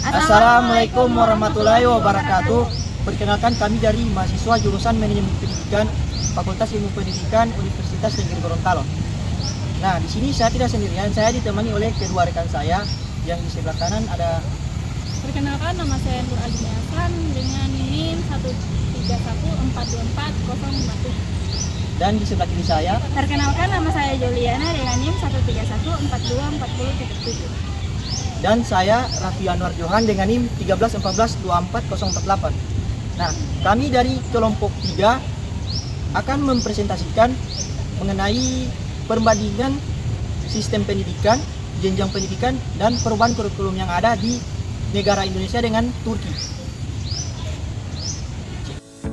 Assalamualaikum warahmatullahi wabarakatuh. Perkenalkan, kami dari mahasiswa jurusan Manajemen Pendidikan Fakultas Ilmu Pendidikan Universitas Negeri Gorontalo. Nah, di sini saya tidak sendirian, saya ditemani oleh kedua rekan saya. Yang di sebelah kanan ada. Perkenalkan, nama saya Nur Azmi Hasan dengan NIM 131424047. Dan di sebelah kiri saya. Perkenalkan, nama saya Juliana dengan NIM 131424037. Dan saya Raffi Anwar Johan dengan NIM 131424048. Nah, kami dari kelompok 3 akan mempresentasikan mengenai perbandingan sistem pendidikan, jenjang pendidikan, dan perubahan kurikulum yang ada di negara Indonesia dengan Turki.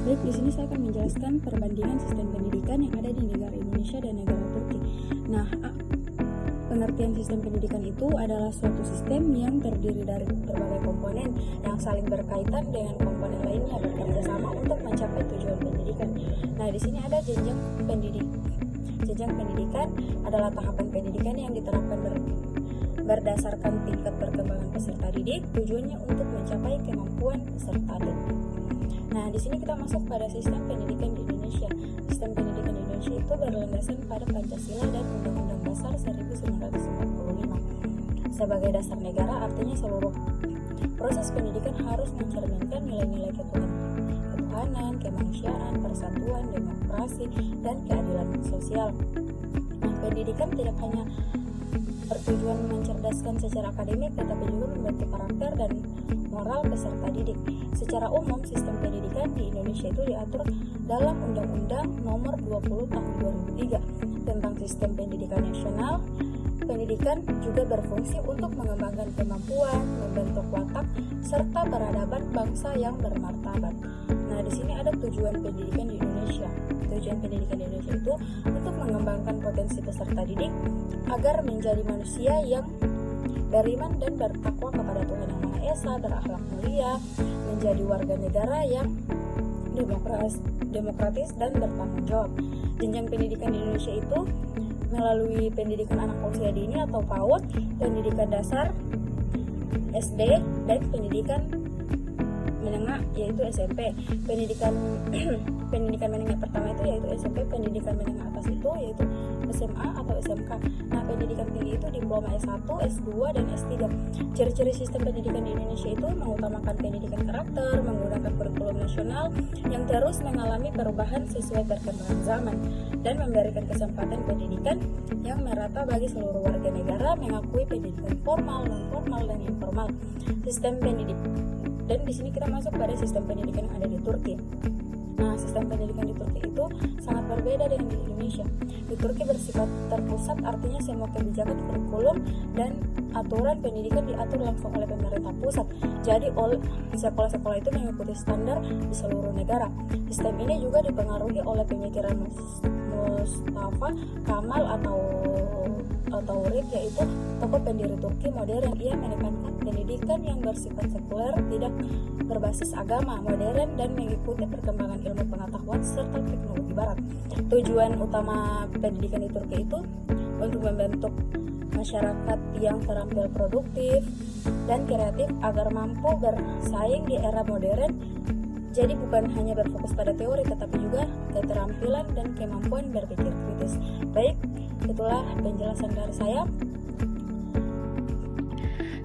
Baik, di sini saya akan menjelaskan perbandingan sistem pendidikan yang ada di negara Indonesia dan negara Turki. Nah, pengertian sistem pendidikan itu adalah suatu sistem yang terdiri dari berbagai komponen yang saling berkaitan dengan komponen lainnya bekerja sama untuk mencapai tujuan pendidikan. Nah, di sini ada jenjang pendidikan. Jenjang pendidikan adalah tahapan pendidikan yang diterapkan berdasarkan tingkat perkembangan peserta didik, tujuannya untuk mencapai kemampuan peserta didik. Nah, di sini kita masuk pada sistem pendidikan di Indonesia. Sistem pendidikan di Indonesia itu berlandaskan pada Pancasila dan Undang-Undang Dasar 1945. Sebagai dasar negara, artinya seluruh proses pendidikan harus mencerminkan nilai-nilai ketuhanan, kemanusiaan, persatuan, demokrasi, dan keadilan sosial. Nah, pendidikan tidak hanya bertujuan mencerdaskan secara akademik, tetapi juga membentuk karakter dan moral peserta didik. Secara umum, sistem pendidikan di Indonesia itu diatur dalam Undang-Undang Nomor 20 Tahun 2003 tentang Sistem Pendidikan Nasional. Pendidikan juga berfungsi untuk mengembangkan kemampuan, membentuk watak, serta peradaban bangsa yang bermartabat. Nah, di sini ada tujuan pendidikan di Indonesia. Tujuan pendidikan di Indonesia itu untuk mengembangkan potensi peserta didik agar menjadi manusia yang beriman dan bertakwa kepada Tuhan Yang Maha Esa, berakhlak mulia, menjadi warga negara yang demokratis dan bertanggung jawab. Jenjang pendidikan di Indonesia itu melalui pendidikan anak usia dini atau PAUD, pendidikan dasar SD, dan pendidikan menengah yaitu SMP. Pendidikan menengah pertama itu yaitu SMP, pendidikan menengah atas itu yaitu SMA atau SMK. Nah, pendidikan tinggi itu diploma S1, S2, dan S3. Ciri-ciri sistem pendidikan di Indonesia itu mengutamakan pendidikan karakter, menggunakan kurikulum nasional yang terus mengalami perubahan sesuai perkembangan zaman, dan memberikan kesempatan pendidikan yang merata bagi seluruh warga negara, mengakui pendidikan formal, non-formal, dan informal. Sistem pendidikan. Dan di sini kita masuk pada sistem pendidikan yang ada di Turki. Nah, sistem pendidikan di Turki itu sangat berbeda dengan di Indonesia. Di Turki bersifat terpusat, artinya semua kebijakan, kurikulum, dan aturan pendidikan diatur langsung oleh pemerintah pusat. Jadi sekolah-sekolah itu mengikuti standar di seluruh negara. Sistem ini juga dipengaruhi oleh pemikiran Mustafa Kemal atau RIP, yaitu tokoh pendiri Turki modern. Ia menekankan pendidikan yang bersifat sekuler, tidak berbasis agama, modern, dan mengikuti perkembangan ilmu pengetahuan serta teknologi barat. Tujuan utama pendidikan di Turki itu untuk membentuk masyarakat yang terampil, produktif, dan kreatif agar mampu bersaing di era modern. Jadi bukan hanya berfokus pada teori, tetapi juga keterampilan dan kemampuan berpikir kritis. Baik, itulah penjelasan dari saya.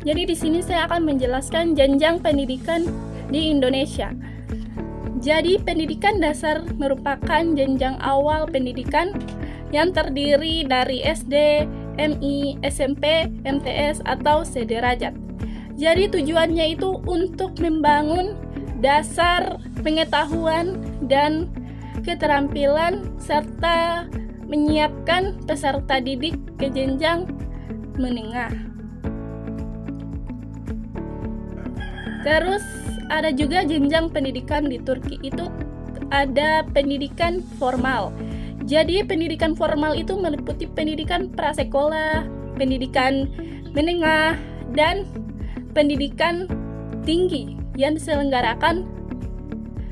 Jadi di sini saya akan menjelaskan jenjang pendidikan di Indonesia. Jadi pendidikan dasar merupakan jenjang awal pendidikan yang terdiri dari SD, MI, SMP, MTS, atau sederajat. Jadi tujuannya itu untuk membangun dasar pengetahuan dan keterampilan serta menyiapkan peserta didik ke jenjang menengah. Terus ada juga jenjang pendidikan di Turki itu ada pendidikan formal. Jadi pendidikan formal itu meliputi pendidikan prasekolah, pendidikan menengah, dan pendidikan tinggi yang diselenggarakan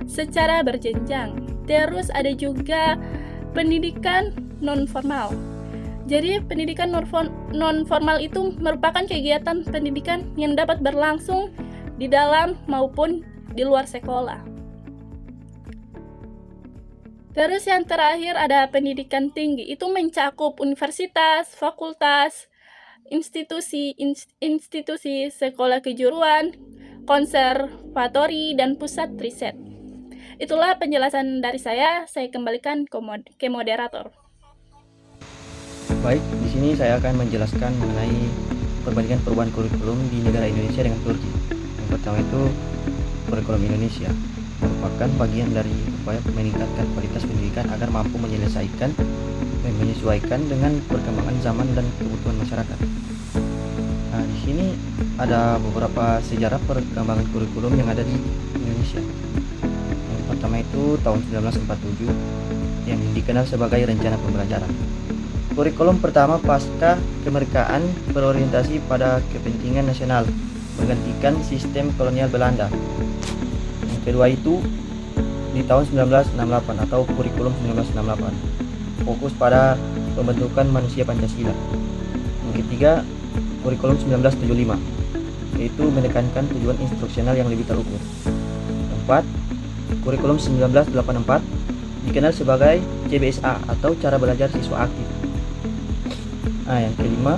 secara berjenjang. Terus ada juga pendidikan non formal. Jadi pendidikan non formal itu merupakan kegiatan pendidikan yang dapat berlangsung di dalam maupun di luar sekolah. Terus yang terakhir ada pendidikan tinggi, itu mencakup universitas, fakultas, institusi, sekolah kejuruan, konservatori, dan pusat riset. Itulah penjelasan dari saya kembalikan ke moderator. Baik, di sini saya akan menjelaskan mengenai perbandingan perubahan kurikulum di negara Indonesia dengan Turki. Yang pertama itu kurikulum Indonesia merupakan bagian dari upaya meningkatkan kualitas pendidikan agar mampu menyesuaikan dengan perkembangan zaman dan kebutuhan masyarakat. Nah, di sini ada beberapa sejarah perkembangan kurikulum yang ada di Indonesia. Yang pertama itu tahun 1947 yang dikenal sebagai Rencana Pembelajaran. Kurikulum pertama pasca kemerdekaan berorientasi pada kepentingan nasional, menggantikan sistem kolonial Belanda. Yang kedua itu di tahun 1968 atau kurikulum 1968, fokus pada pembentukan manusia Pancasila. Yang ketiga, kurikulum 1975, yaitu menekankan tujuan instruksional yang lebih terukur. Keempat, kurikulum 1984 dikenal sebagai CBSA atau cara belajar siswa aktif. Nah, yang kelima,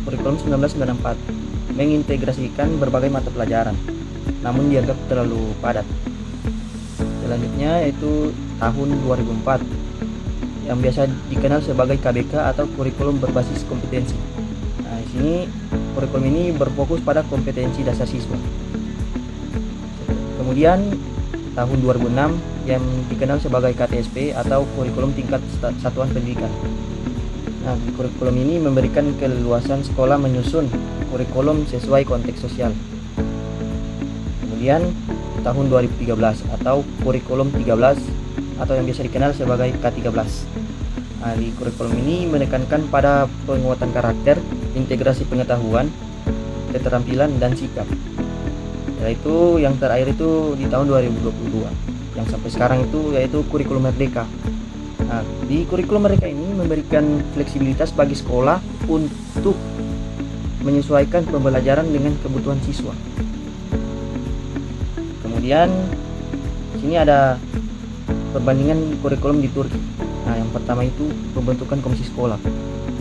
kurikulum 1994 mengintegrasikan berbagai mata pelajaran, namun dianggap terlalu padat. Selanjutnya yaitu tahun 2004 yang biasa dikenal sebagai KBK atau kurikulum berbasis kompetensi. Nah, di sini kurikulum ini berfokus pada kompetensi dasar siswa. Kemudian tahun 2006 yang dikenal sebagai KTSP atau kurikulum tingkat satuan pendidikan. Nah, kurikulum ini memberikan keleluasan sekolah menyusun kurikulum sesuai konteks sosial. Kemudian tahun 2013 atau kurikulum 13 atau yang biasa dikenal sebagai K13. Nah, di kurikulum ini menekankan pada penguatan karakter, integrasi pengetahuan, keterampilan, dan sikap. Yaitu yang terakhir itu di tahun 2022 yang sampai sekarang itu yaitu kurikulum Merdeka. Nah, di kurikulum mereka ini memberikan fleksibilitas bagi sekolah untuk menyesuaikan pembelajaran dengan kebutuhan siswa. Kemudian sini ada perbandingan kurikulum di Turki. Nah, yang pertama itu pembentukan komisi sekolah.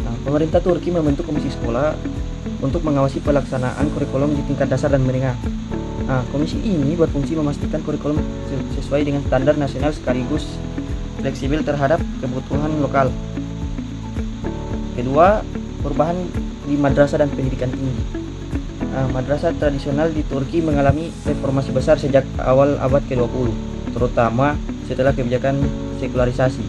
Nah, pemerintah Turki membentuk komisi sekolah untuk mengawasi pelaksanaan kurikulum di tingkat dasar dan menengah. Nah, komisi ini berfungsi memastikan kurikulum sesuai dengan standar nasional sekaligus fleksibel terhadap kebutuhan lokal. Kedua, perubahan di madrasah dan pendidikan tinggi. Nah, madrasah tradisional di Turki mengalami reformasi besar sejak awal abad ke-20, terutama setelah kebijakan sekularisasi.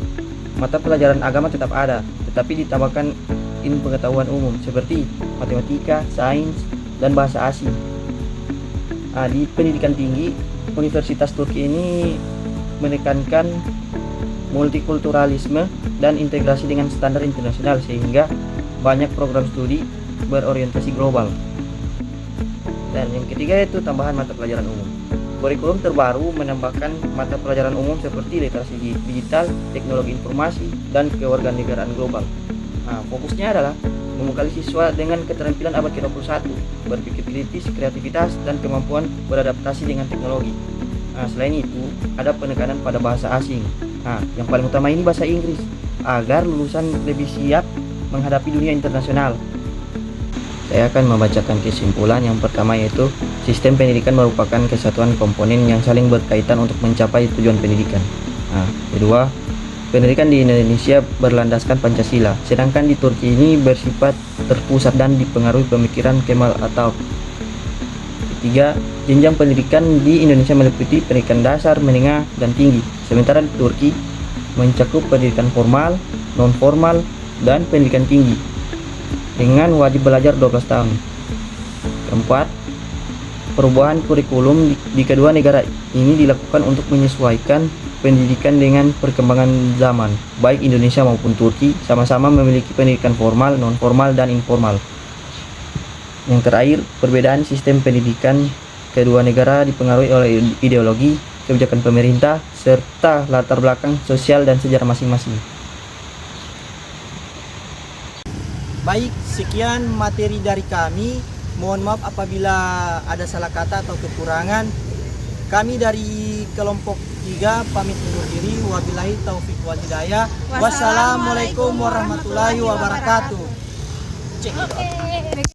Mata pelajaran agama tetap ada, tetapi ditambahkan ilmu pengetahuan umum seperti matematika, sains, dan bahasa asing. Nah, di pendidikan tinggi, Universitas Turki ini menekankan multikulturalisme dan integrasi dengan standar internasional sehingga banyak program studi berorientasi global. Dan yang ketiga itu tambahan mata pelajaran umum. Kurikulum terbaru menambahkan mata pelajaran umum seperti literasi digital, teknologi informasi, dan kewarganegaraan global. Nah, fokusnya adalah membekali siswa dengan keterampilan abad ke-21, berpikir kritis, kreativitas, dan kemampuan beradaptasi dengan teknologi. Nah, selain itu, ada penekanan pada bahasa asing. Nah, yang paling utama ini bahasa Inggris, agar lulusan lebih siap menghadapi dunia internasional. Saya akan membacakan kesimpulan. Yang pertama yaitu sistem pendidikan merupakan kesatuan komponen yang saling berkaitan untuk mencapai tujuan pendidikan. Nah, kedua, pendidikan di Indonesia berlandaskan Pancasila, sedangkan di Turki ini bersifat terpusat dan dipengaruhi pemikiran Kemal Atatürk. Ketiga, jenjang pendidikan di Indonesia meliputi pendidikan dasar, menengah, dan tinggi, sementara di Turki mencakup pendidikan formal, non-formal, dan pendidikan tinggi dengan wajib belajar 12 tahun. Keempat, perubahan kurikulum di kedua negara ini dilakukan untuk menyesuaikan pendidikan dengan perkembangan zaman. Baik Indonesia maupun Turki sama-sama memiliki pendidikan formal, non-formal, dan informal. Yang terakhir, perbedaan sistem pendidikan kedua negara dipengaruhi oleh ideologi, kebijakan pemerintah, serta latar belakang sosial dan sejarah masing-masing. Baik, sekian materi dari kami Mohon maaf apabila ada salah kata atau kekurangan. Kami dari kelompok 3 pamit undur diri. Wabillahi taufik wal hidayah. Wassalamualaikum warahmatullahi wabarakatuh. Cek.